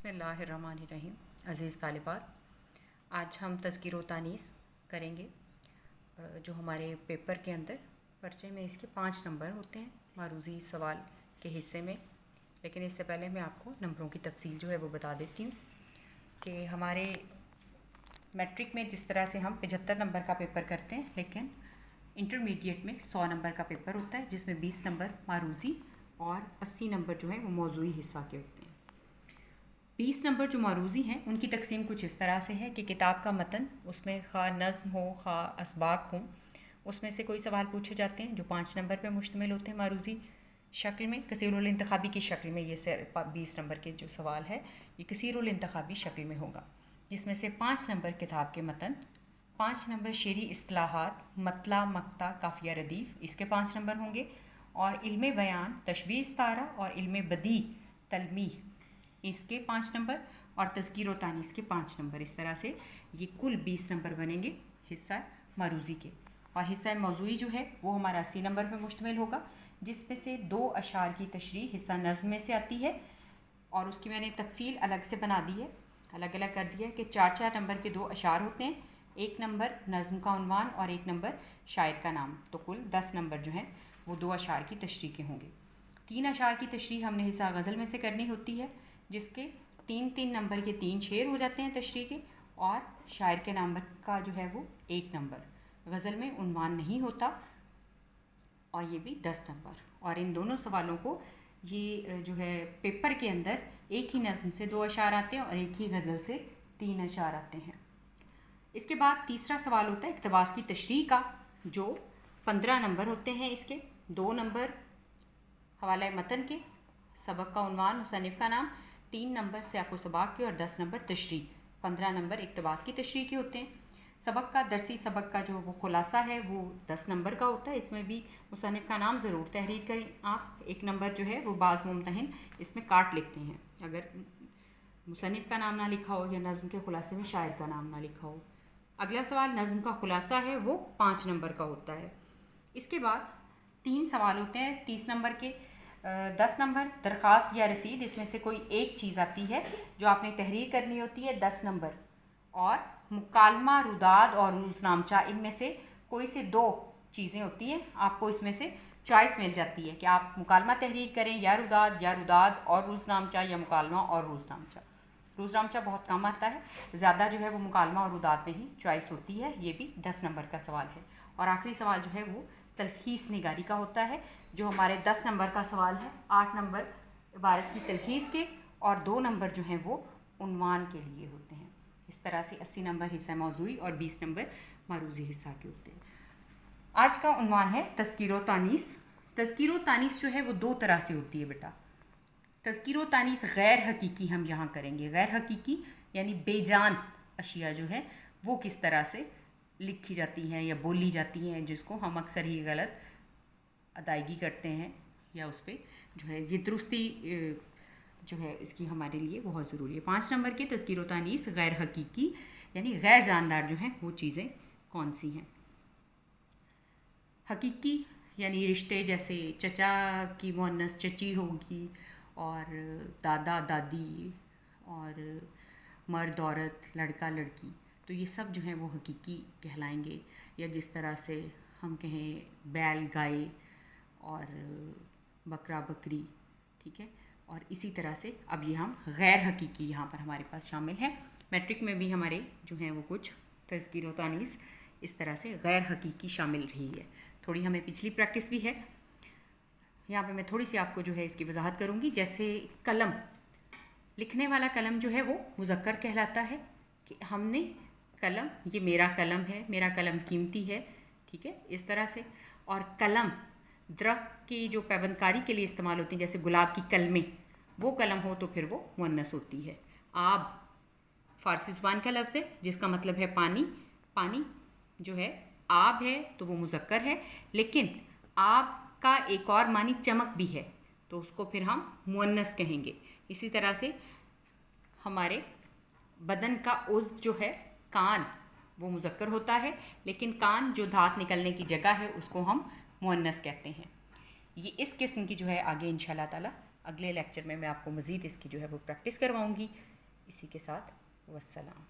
बिस्मिल्लाहिर्रहमानिर्रहीम। अज़ीज़ तालिबात, आज हम तज़किर व तानीस करेंगे। जो हमारे पेपर के अंदर पर्चे में इसके 5 नंबर होते हैं मारूज़ी सवाल के हिस्से में। लेकिन इससे पहले मैं आपको नंबरों की तफसील जो है वो बता देती हूँ कि हमारे मैट्रिक में जिस तरह से हम 75 नंबर का पेपर करते हैं, लेकिन इंटरमीडिएट में 100 नंबर का पेपर होता है, जिसमें 20 नंबर मारूज़ी और 80 नंबर जो है वो मौज़ूई हिस्सा के होते हैं। 20 नंबर जो मारूज़ी हैं उनकी तकसीम कुछ इस तरह से है कि किताब का मतन, उसमें खा नज़्म हो खा असबाक हो, उसमें से कोई सवाल पूछे जाते हैं जो 5 नंबर पर मुश्तमिल होते हैं मारूज़ी शक्ल में, कसीरुल इंतखाबी की शक्ल में। ये 20 नंबर के जो सवाल है ये कसीरुल इंतखाबी शक्ल में होगा, जिसमें से 5 नंबर किताब के मतन, 5 नंबर शेरी इस्तिलाहात, मतला मक्ता काफ़िया रदीफ़, इसके 5 नंबर होंगे, और इल्मे बयान तशबीह तारा और इल्मे बदी तलमीह, इसके 5 नंबर, और तज़किर व तानीस के 5 नंबर। इस तरह से ये कुल 20 नंबर बनेंगे हिस्सा मारूज़ी के। और हिस्सा मौज़ूई जो है वो हमारा 80 नंबर पर मुश्तमिल होगा, जिसमें से 2 अशार की तशरीह हिस्सा नज़्म में से आती है, और उसकी मैंने तफसील अलग से बना दी है, अलग अलग कर दिया है कि 4-4 नंबर के 2 अशार होते हैं, 1 नंबर नज़्म का उन्वान और 1 नंबर शायर का नाम। तो कुल 10 नंबर जो हैं वो 2 अशार की तशरीह के होंगे। 3 अशार की तशरीह हमने हिस्सा गज़ल में से करनी होती है, जिसके 3-3 नंबर के 3 शेर हो जाते हैं तशरीह के, और शायर के नाम का जो है वो 1 नंबर। गज़ल में उन्वान नहीं होता, और ये भी 10 नंबर। और इन दोनों सवालों को ये जो है पेपर के अंदर एक ही नज़्म से 2 अशार आते हैं और एक ही गज़ल से 3 अशार आते हैं। इसके बाद तीसरा सवाल होता है इक़्तिबास की तशरीह का, जो 15 नंबर होते हैं। इसके 2 नंबर हवाला मतन के, सबक का उन्वान, मुसन्निफ़ का नाम, 3 नंबर सियाक़ व सबाक़ के, और 10 नंबर तशरीह। 15 नंबर इक़्तिबास की तशरीह के होते हैं। सबक का दरसी सबक का जो वो खुलासा है वो 10 नंबर का होता है। इसमें भी मुसन्निफ़ का नाम ज़रूर तहरीर करें आप। 1 नंबर जो है वो बाज़ मुमतहिन इसमें काट लिखते हैं अगर मुसन्निफ़ का नाम ना लिखा हो, या नज़्म के खुलासे में शायर का नाम ना लिखा हो। अगला सवाल नज़्म का खुलासा है, वो 5 नंबर का होता है। इसके बाद 3 सवाल होते हैं 30 नंबर के। 10 नंबर दरख्वास्त या रसीद, इसमें से कोई एक चीज़ आती है जो आपने तहरीर करनी होती है, 10 नंबर। और मुकालमा, रुदाद और रोज़नामचा, इनमें से कोई से 2 चीज़ें होती हैं, आपको इसमें से चॉइस मिल जाती है कि आप मुकालमा तहरीर करें या रुदाद और रोज़नामचा, या मुकालमा और रोज़नामचा। रोज़नामचा बहुत कम आता है, ज़्यादा जो है वो मुकालमा और रुदाद में ही चॉइस होती है। ये भी 10 नंबर का सवाल है। और आखिरी सवाल जो है वो तलखीस निगारी का होता है, जो हमारे 10 नंबर का सवाल है। 8 नंबर इबारत की तलखीस के, और 2 नंबर जो हैं वो उन्वान के लिए होते हैं। इस तरह से 80 नंबर हिस्सा मौज़ूई और 20 नंबर मारूज़ी हिस्सा के होते हैं। आज का उन्वान है तज़किर व तानीस। तज़किर व तानीस जो है वो 2 तरह से होती है बेटा। तज़किर व तानीस गैर हकीकी हम यहाँ करेंगे। गैर हकीकी यानी बेजान अशिया जो है वो किस तरह से लिखी जाती हैं या बोली जाती हैं, जिसको हम अक्सर ही गलत अदायगी करते हैं, या उस पर जो है ये दुरुस्ती जो है इसकी हमारे लिए बहुत ज़रूरी है। 5 नंबर के तज़किर व तानीस गैर हकीकी यानी गैर जानदार जो हैं वो चीज़ें कौन सी हैं। हकीकी यानी रिश्ते, जैसे चचा की मुअन्नस चची होगी, और दादा दादी, और मर्द औरत, लड़का लड़की, तो ये सब जो हैं वो हकीकी कहलाएंगे। या जिस तरह से हम कहें बैल गाय, और बकरा बकरी, ठीक है। और इसी तरह से अब ये हम गैर हकीकी यहाँ पर हमारे पास शामिल हैं। मैट्रिक में भी हमारे जो हैं वो कुछ तज़किर व तानीस इस तरह से गैर हकीकी शामिल रही है। थोड़ी हमें पिछली प्रैक्टिस भी है। यहाँ पे मैं थोड़ी सी आपको जो है इसकी वजाहत करूँगी। जैसे कलम, लिखने वाला कलम जो है वो मुज़क्कर कहलाता है, कि हमने कलम, ये मेरा कलम है, मेरा कलम कीमती है, ठीक है, इस तरह से। और कलम दरख्त की जो पैवंदकारी के लिए इस्तेमाल होती हैं, जैसे गुलाब की कलमें, वो कलम हो तो फिर वो मुअन्नस होती है। आब फ़ारसी ज़ुबान का लफ्ज़ है जिसका मतलब है पानी। पानी जो है आब है तो वो मुज़क्कर है, लेकिन आब का एक और मानी चमक भी है, तो उसको फिर हम मुअन्नस कहेंगे। इसी तरह से हमारे बदन का उज़्व जो है कान, वो मुज़क्कर होता है, लेकिन कान जो धात निकलने की जगह है उसको हम मुअन्नस कहते हैं। ये इस किस्म की जो है आगे इंशाल्लाह ताला अगले लेक्चर में मैं आपको मज़ीद इसकी जो है वो प्रैक्टिस करवाऊँगी। اسی کے ساتھ والسلام.